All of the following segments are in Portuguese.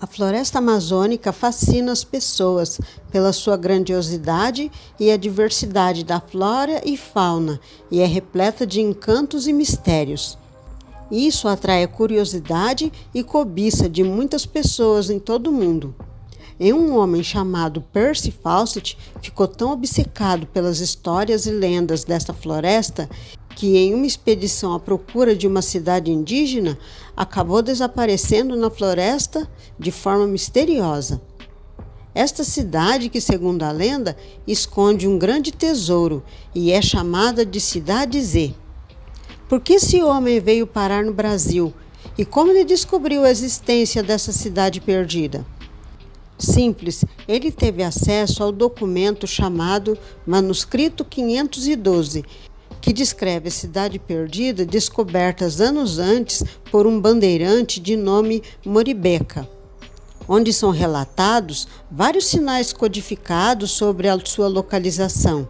A floresta amazônica fascina as pessoas pela sua grandiosidade e a diversidade da flora e fauna, e é repleta de encantos e mistérios. Isso atrai a curiosidade e cobiça de muitas pessoas em todo o mundo. E um homem chamado Percy Fawcett ficou tão obcecado pelas histórias e lendas desta floresta que, em uma expedição à procura de uma cidade indígena, acabou desaparecendo na floresta de forma misteriosa. Esta cidade, que segundo a lenda, esconde um grande tesouro e é chamada de Cidade Z. Por que esse homem veio parar no Brasil e como ele descobriu a existência dessa cidade perdida? Simples, ele teve acesso ao documento chamado Manuscrito 512, que descreve a cidade perdida descoberta anos antes por um bandeirante de nome Moribeca, onde são relatados vários sinais codificados sobre a sua localização.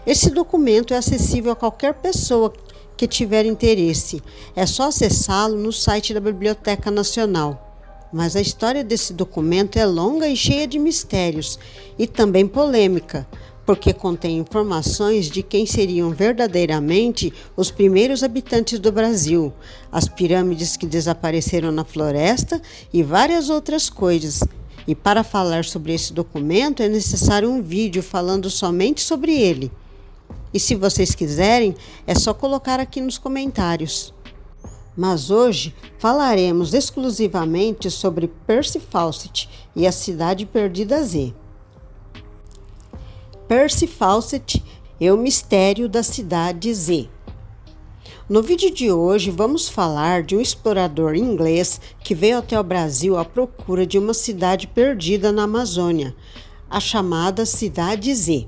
Esse documento é acessível a qualquer pessoa que tiver interesse. É só acessá-lo no site da Biblioteca Nacional. Mas a história desse documento é longa e cheia de mistérios e também polêmica, porque contém informações de quem seriam verdadeiramente os primeiros habitantes do Brasil, as pirâmides que desapareceram na floresta e várias outras coisas. E para falar sobre esse documento é necessário um vídeo falando somente sobre ele. E se vocês quiserem, é só colocar aqui nos comentários. Mas hoje falaremos exclusivamente sobre Percy Fawcett e a Cidade Perdida Z. Percy Fawcett e o mistério da Cidade Z. No vídeo de hoje vamos falar de um explorador inglês que veio até o Brasil à procura de uma cidade perdida na Amazônia, a chamada Cidade Z.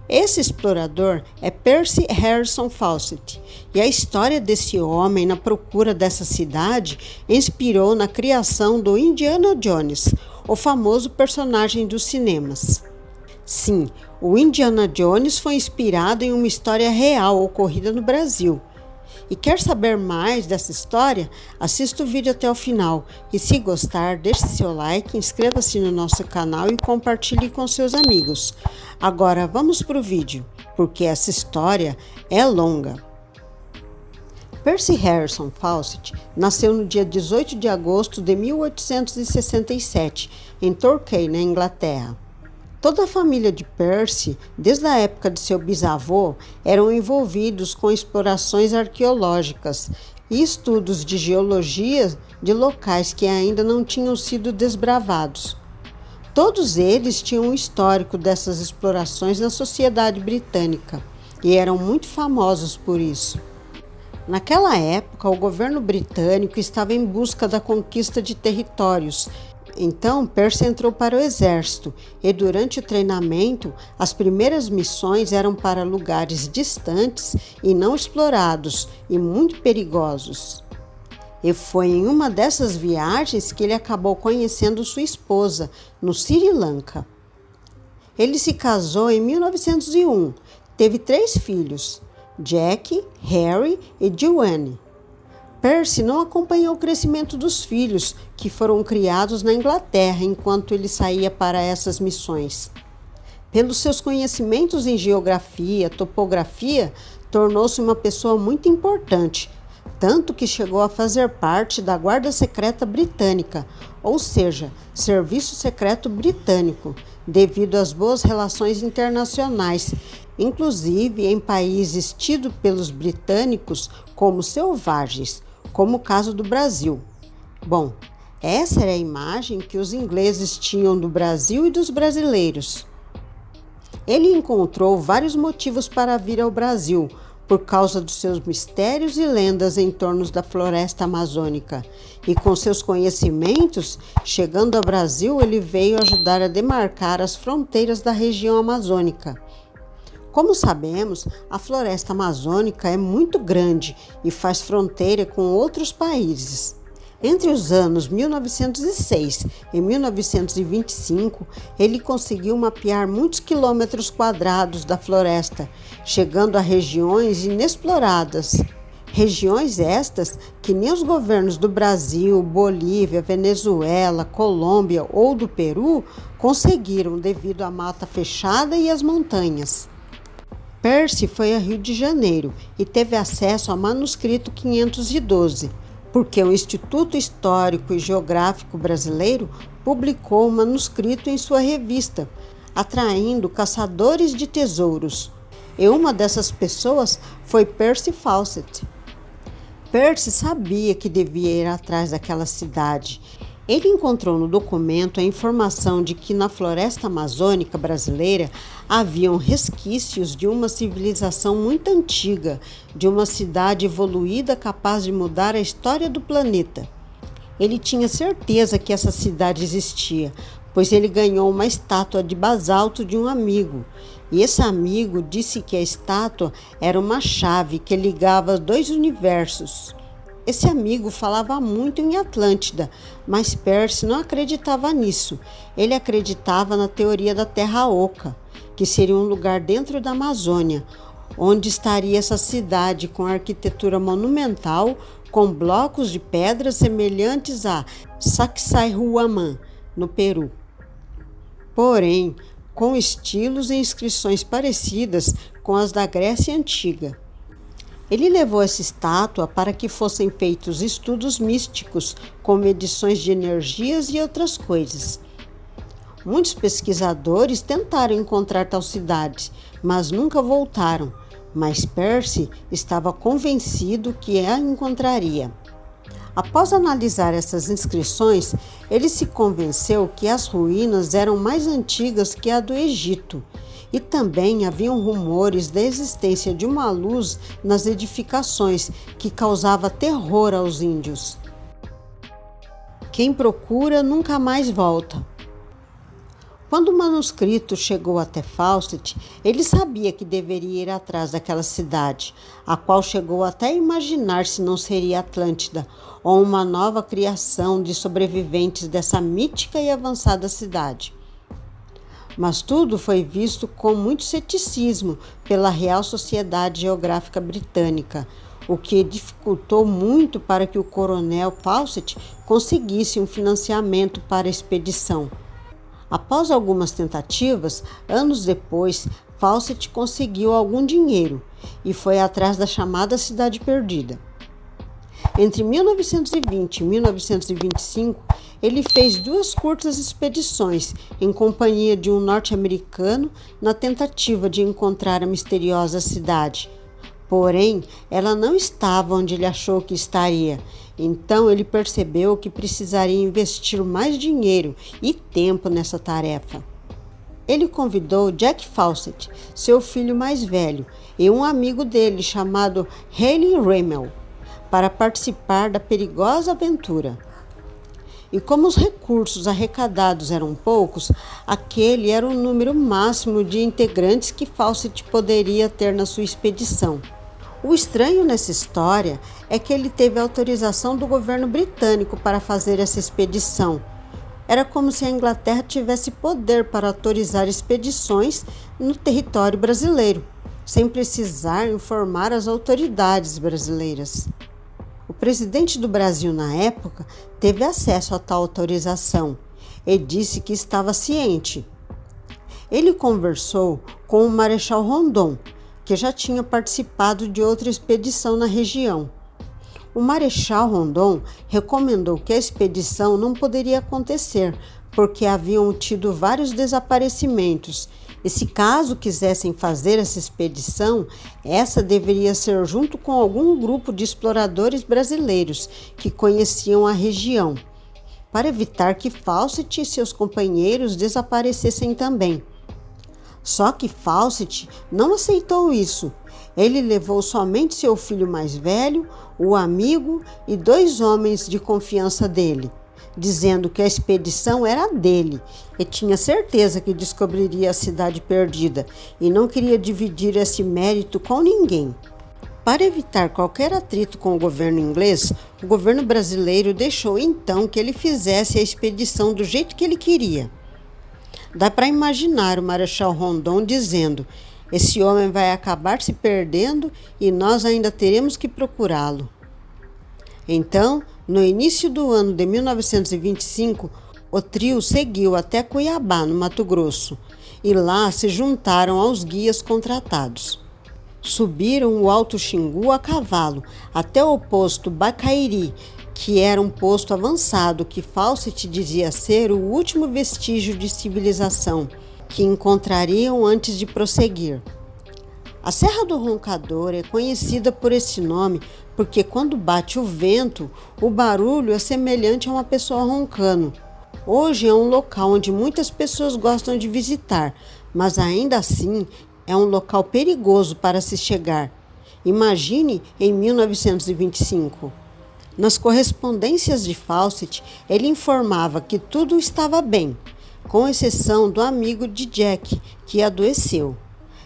Esse explorador é Percy Harrison Fawcett, e a história desse homem na procura dessa cidade inspirou na criação do Indiana Jones, o famoso personagem dos cinemas. Sim, o Indiana Jones foi inspirado em uma história real ocorrida no Brasil. E quer saber mais dessa história? Assista o vídeo até o final. E se gostar, deixe seu like, inscreva-se no nosso canal e compartilhe com seus amigos. Agora vamos para o vídeo, porque essa história é longa. Percy Harrison Fawcett nasceu no dia 18 de agosto de 1867, em Torquay, na Inglaterra. Toda a família de Percy, desde a época de seu bisavô, eram envolvidos com explorações arqueológicas e estudos de geologia de locais que ainda não tinham sido desbravados. Todos eles tinham um histórico dessas explorações na sociedade britânica e eram muito famosos por isso. Naquela época, o governo britânico estava em busca da conquista de territórios. Então, Percy entrou para o exército e, durante o treinamento, as primeiras missões eram para lugares distantes e não explorados e muito perigosos. E foi em uma dessas viagens que ele acabou conhecendo sua esposa, no Sri Lanka. Ele se casou em 1901, teve 3 filhos, Jack, Harry e Joanne. Percy não acompanhou o crescimento dos filhos, que foram criados na Inglaterra enquanto ele saía para essas missões. Pelos seus conhecimentos em geografia, topografia, tornou-se uma pessoa muito importante, tanto que chegou a fazer parte da Guarda Secreta Britânica, ou seja, Serviço Secreto Britânico, devido às boas relações internacionais, inclusive em países tidos pelos britânicos como selvagens, como o caso do Brasil. Bom, essa era a imagem que os ingleses tinham do Brasil e dos brasileiros. Ele encontrou vários motivos para vir ao Brasil, por causa dos seus mistérios e lendas em torno da floresta amazônica. E com seus conhecimentos, chegando ao Brasil, ele veio ajudar a demarcar as fronteiras da região amazônica. Como sabemos, a floresta amazônica é muito grande e faz fronteira com outros países. Entre os anos 1906 e 1925, ele conseguiu mapear muitos quilômetros quadrados da floresta, chegando a regiões inexploradas. Regiões estas que nem os governos do Brasil, Bolívia, Venezuela, Colômbia ou do Peru conseguiram devido à mata fechada e às montanhas. Percy foi a Rio de Janeiro e teve acesso ao manuscrito 512, porque o Instituto Histórico e Geográfico Brasileiro publicou o manuscrito em sua revista, atraindo caçadores de tesouros. E uma dessas pessoas foi Percy Fawcett. Percy sabia que devia ir atrás daquela cidade. Ele encontrou no documento a informação de que na floresta amazônica brasileira haviam resquícios de uma civilização muito antiga, de uma cidade evoluída capaz de mudar a história do planeta. Ele tinha certeza que essa cidade existia, pois ele ganhou uma estátua de basalto de um amigo. E esse amigo disse que a estátua era uma chave que ligava dois universos. Esse amigo falava muito em Atlântida, mas Percy não acreditava nisso. Ele acreditava na teoria da Terra Oca, que seria um lugar dentro da Amazônia, onde estaria essa cidade com arquitetura monumental, com blocos de pedra semelhantes a Sacsayhuamán, no Peru. Porém, com estilos e inscrições parecidas com as da Grécia Antiga. Ele levou essa estátua para que fossem feitos estudos místicos, com medições de energias e outras coisas. Muitos pesquisadores tentaram encontrar tal cidade, mas nunca voltaram. Mas Percy estava convencido que a encontraria. Após analisar essas inscrições, ele se convenceu que as ruínas eram mais antigas que a do Egito. E também haviam rumores da existência de uma luz nas edificações que causava terror aos índios. Quem procura nunca mais volta. Quando o manuscrito chegou até Fawcett, ele sabia que deveria ir atrás daquela cidade, a qual chegou até a imaginar se não seria Atlântida, ou uma nova criação de sobreviventes dessa mítica e avançada cidade. Mas tudo foi visto com muito ceticismo pela Real Sociedade Geográfica Britânica, o que dificultou muito para que o coronel Fawcett conseguisse um financiamento para a expedição. Após algumas tentativas, anos depois, Fawcett conseguiu algum dinheiro e foi atrás da chamada Cidade Perdida. Entre 1920 e 1925, ele fez 2 curtas expedições em companhia de um norte-americano na tentativa de encontrar a misteriosa cidade. Porém, ela não estava onde ele achou que estaria. Então ele percebeu que precisaria investir mais dinheiro e tempo nessa tarefa. Ele convidou Jack Fawcett, seu filho mais velho, e um amigo dele chamado Haley Rimmel, para participar da perigosa aventura. E como os recursos arrecadados eram poucos, aquele era o número máximo de integrantes que Fawcett poderia ter na sua expedição. O estranho nessa história é que ele teve autorização do governo britânico para fazer essa expedição. Era como se a Inglaterra tivesse poder para autorizar expedições no território brasileiro, sem precisar informar as autoridades brasileiras. O presidente do Brasil na época teve acesso a tal autorização e disse que estava ciente. Ele conversou com o Marechal Rondon, que já tinha participado de outra expedição na região. O Marechal Rondon recomendou que a expedição não poderia acontecer, porque haviam tido vários desaparecimentos. E se caso quisessem fazer essa expedição, essa deveria ser junto com algum grupo de exploradores brasileiros que conheciam a região, para evitar que Fawcett e seus companheiros desaparecessem também. Só que Fawcett não aceitou isso. Ele levou somente seu filho mais velho, o amigo e 2 homens de confiança dele, dizendo que a expedição era dele e tinha certeza que descobriria a cidade perdida e não queria dividir esse mérito com ninguém. Para evitar qualquer atrito com o governo inglês, o governo brasileiro deixou então que ele fizesse a expedição do jeito que ele queria. Dá para imaginar o Marechal Rondon dizendo: Esse homem vai acabar se perdendo e nós ainda teremos que procurá-lo. Então, no início do ano de 1925, o trio seguiu até Cuiabá, no Mato Grosso, e lá se juntaram aos guias contratados. Subiram o Alto Xingu a cavalo até o posto Bacairi, que era um posto avançado que Fawcett dizia ser o último vestígio de civilização que encontrariam antes de prosseguir. A Serra do Roncador é conhecida por esse nome porque quando bate o vento, o barulho é semelhante a uma pessoa roncando. Hoje é um local onde muitas pessoas gostam de visitar, mas ainda assim é um local perigoso para se chegar. Imagine em 1925. Nas correspondências de Fawcett, ele informava que tudo estava bem, com exceção do amigo de Jack, que adoeceu.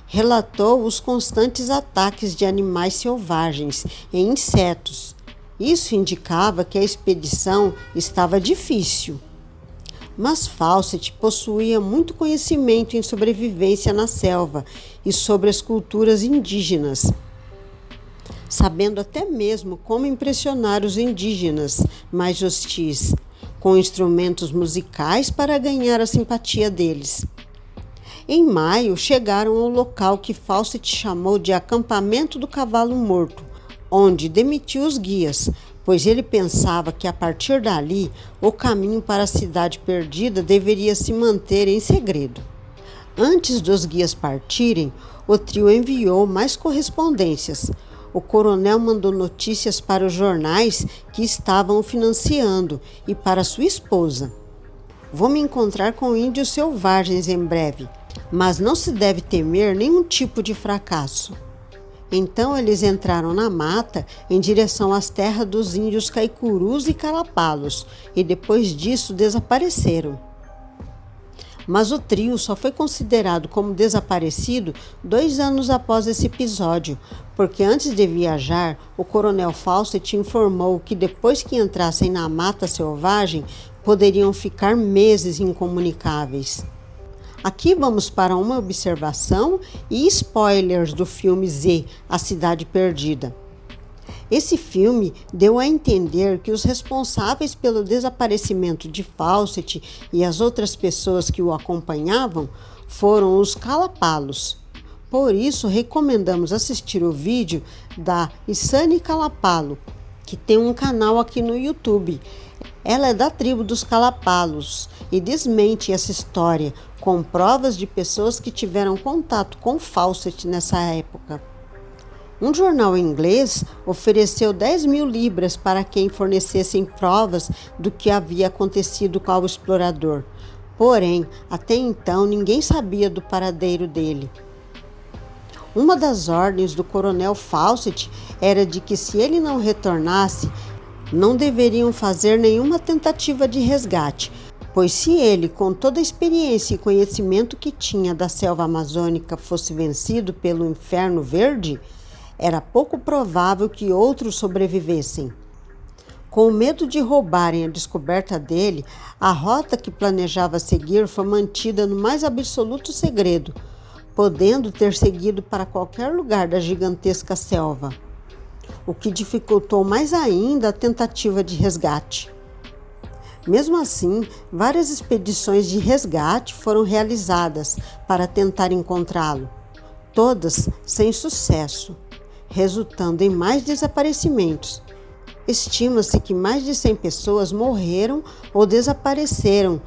Relatou os constantes ataques de animais selvagens e insetos. Isso indicava que a expedição estava difícil. Mas Fawcett possuía muito conhecimento em sobrevivência na selva e sobre as culturas indígenas, sabendo até mesmo como impressionar os indígenas mais hostis, com instrumentos musicais para ganhar a simpatia deles. Em maio, chegaram ao local que Fawcett chamou de acampamento do cavalo morto, onde demitiu os guias, pois ele pensava que a partir dali o caminho para a cidade perdida deveria se manter em segredo. Antes dos guias partirem, o trio enviou mais correspondências. O coronel mandou notícias para os jornais que estavam o financiando e para sua esposa. Vou me encontrar com índios selvagens em breve, mas não se deve temer nenhum tipo de fracasso. Então eles entraram na mata em direção às terras dos índios Caicurus e Calapalos e depois disso desapareceram. Mas o trio só foi considerado como desaparecido 2 anos após esse episódio, porque antes de viajar, o coronel Fawcett informou que depois que entrassem na mata selvagem, poderiam ficar meses incomunicáveis. Aqui vamos para uma observação e spoilers do filme Z, A Cidade Perdida. Esse filme deu a entender que os responsáveis pelo desaparecimento de Fawcett e as outras pessoas que o acompanhavam foram os Calapalos. Por isso, recomendamos assistir o vídeo da Isane Calapalo, que tem um canal aqui no YouTube. Ela é da tribo dos Calapalos e desmente essa história, com provas de pessoas que tiveram contato com Fawcett nessa época. Um jornal inglês ofereceu 10.000 libras para quem fornecessem provas do que havia acontecido com o explorador. Porém, até então, ninguém sabia do paradeiro dele. Uma das ordens do coronel Fawcett era de que se ele não retornasse, não deveriam fazer nenhuma tentativa de resgate, pois se ele, com toda a experiência e conhecimento que tinha da selva amazônica, fosse vencido pelo Inferno Verde, era pouco provável que outros sobrevivessem. Com medo de roubarem a descoberta dele, a rota que planejava seguir foi mantida no mais absoluto segredo, podendo ter seguido para qualquer lugar da gigantesca selva, o que dificultou mais ainda a tentativa de resgate. Mesmo assim, várias expedições de resgate foram realizadas para tentar encontrá-lo, todas sem sucesso, resultando em mais desaparecimentos. Estima-se que mais de 100 pessoas morreram ou desapareceram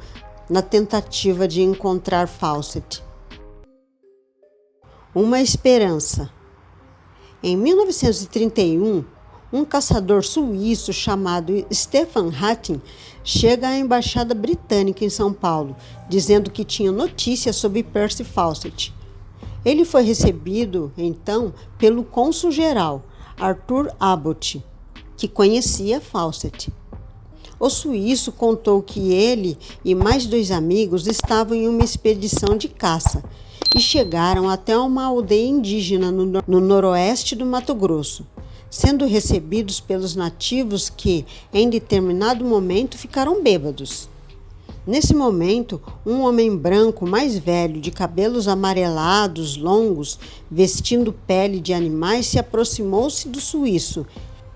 na tentativa de encontrar Fawcett. Uma esperança. Em 1931, um caçador suíço chamado Stefan Hattin chega à embaixada britânica em São Paulo, dizendo que tinha notícias sobre Percy Fawcett. Ele foi recebido, então, pelo cônsul-geral, Arthur Abbot, que conhecia Fawcett. O suíço contou que ele e mais 2 amigos estavam em uma expedição de caça e chegaram até uma aldeia indígena no noroeste do Mato Grosso, sendo recebidos pelos nativos que, em determinado momento, ficaram bêbados. Nesse momento, um homem branco mais velho, de cabelos amarelados, longos, vestindo pele de animais, se aproximou-se do suíço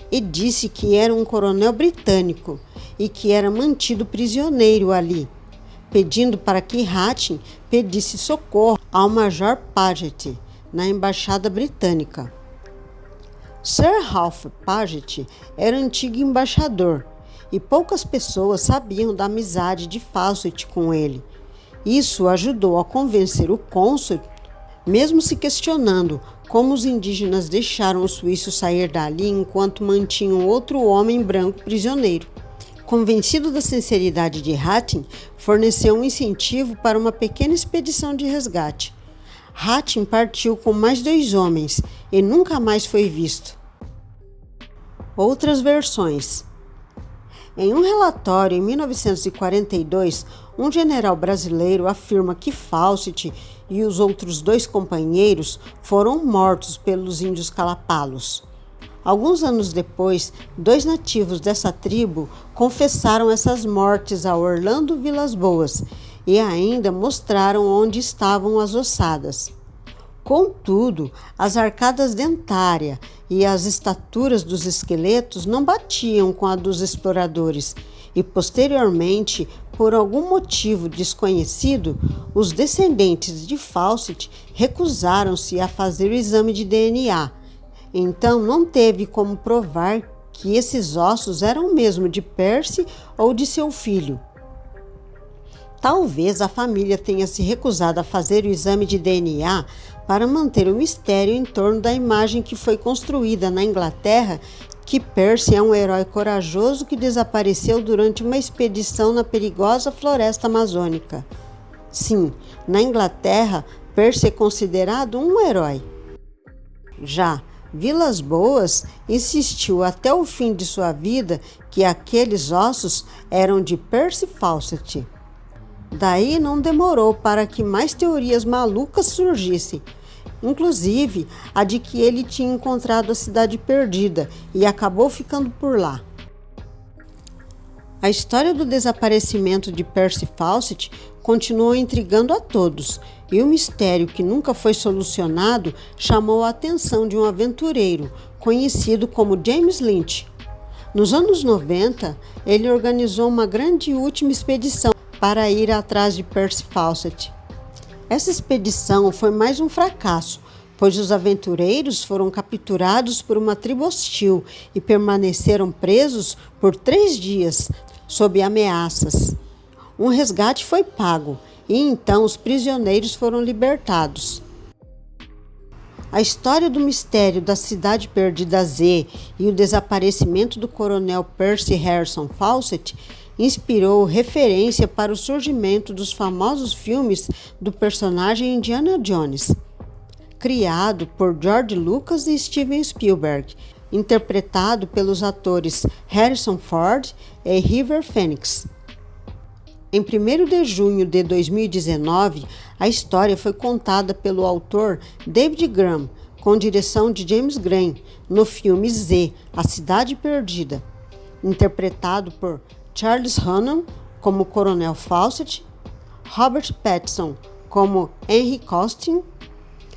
e disse que era um coronel britânico e que era mantido prisioneiro ali, pedindo para que Hatim pedisse socorro ao Major Paget na embaixada britânica. Sir Ralph Paget era antigo embaixador e poucas pessoas sabiam da amizade de Fawcett com ele. Isso ajudou a convencer o cônsul, mesmo se questionando como os indígenas deixaram o suíço sair dali enquanto mantinham outro homem branco prisioneiro. Convencido da sinceridade de Hatim, forneceu um incentivo para uma pequena expedição de resgate. Hatim partiu com mais 2 homens e nunca mais foi visto. Outras versões. Em um relatório em 1942, um general brasileiro afirma que Fawcett e os outros 2 companheiros foram mortos pelos índios calapalos. Alguns anos depois, 2 nativos dessa tribo confessaram essas mortes a Orlando Vilas Boas e ainda mostraram onde estavam as ossadas. Contudo, as arcadas dentárias e as estaturas dos esqueletos não batiam com a dos exploradores e, posteriormente, por algum motivo desconhecido, os descendentes de Fawcett recusaram-se a fazer o exame de DNA. Então, não teve como provar que esses ossos eram mesmo de Percy ou de seu filho. Talvez a família tenha se recusado a fazer o exame de DNA para manter o mistério em torno da imagem que foi construída na Inglaterra que Percy é um herói corajoso que desapareceu durante uma expedição na perigosa floresta amazônica. Sim, na Inglaterra, Percy é considerado um herói. Já Vilas Boas insistiu até o fim de sua vida que aqueles ossos eram de Percy Fawcett. Daí não demorou para que mais teorias malucas surgissem, inclusive a de que ele tinha encontrado a cidade perdida e acabou ficando por lá. A história do desaparecimento de Percy Fawcett continuou intrigando a todos, e o mistério que nunca foi solucionado chamou a atenção de um aventureiro conhecido como James Lynch. Nos anos 90, ele organizou uma grande e última expedição para ir atrás de Percy Fawcett. Essa expedição foi mais um fracasso, pois os aventureiros foram capturados por uma tribo hostil e permaneceram presos por 3 dias, sob ameaças. Um resgate foi pago e então os prisioneiros foram libertados. A história do mistério da Cidade Perdida Z e o desaparecimento do coronel Percy Harrison Fawcett inspirou referência para o surgimento dos famosos filmes do personagem Indiana Jones, criado por George Lucas e Steven Spielberg, interpretado pelos atores Harrison Ford e River Phoenix. Em 1º de junho de 2019, a história foi contada pelo autor David Graham, com direção de James Graham, no filme Z, A Cidade Perdida, interpretado por Charles Hunnam como Coronel Fawcett, Robert Pattinson como Henry Costin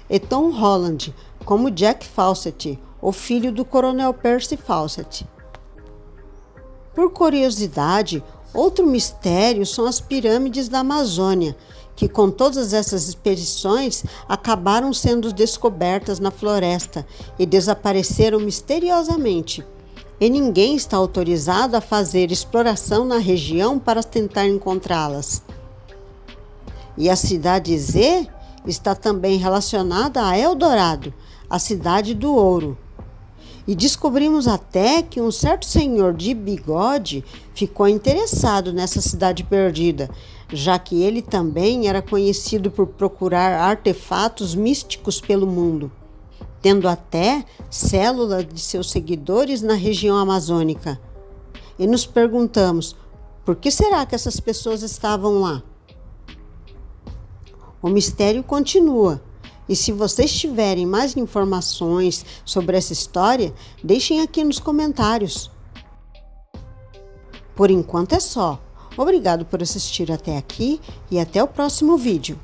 e Tom Holland como Jack Fawcett, o filho do Coronel Percy Fawcett. Por curiosidade, outro mistério são as pirâmides da Amazônia, que com todas essas expedições acabaram sendo descobertas na floresta e desapareceram misteriosamente. E ninguém está autorizado a fazer exploração na região para tentar encontrá-las. E a cidade Z está também relacionada a Eldorado, a cidade do ouro. E descobrimos até que um certo senhor de bigode ficou interessado nessa cidade perdida, já que ele também era conhecido por procurar artefatos místicos pelo mundo, tendo até células de seus seguidores na região amazônica. E nos perguntamos, por que será que essas pessoas estavam lá? O mistério continua. E se vocês tiverem mais informações sobre essa história, deixem aqui nos comentários. Por enquanto é só. Obrigado por assistir até aqui e até o próximo vídeo.